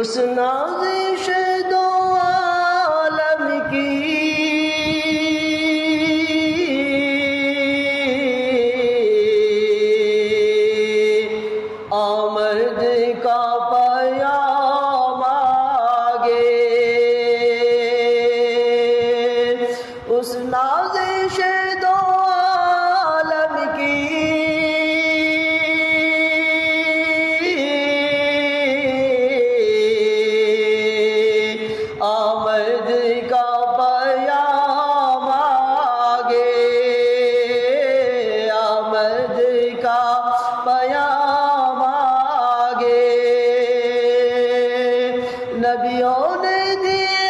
اس نازش دو عالم کی آمد کا پیام آگے، اس نازش دو عالم کی آمد کا پیام آگے، آمد کا پیام آگے، نبیوں نے دیے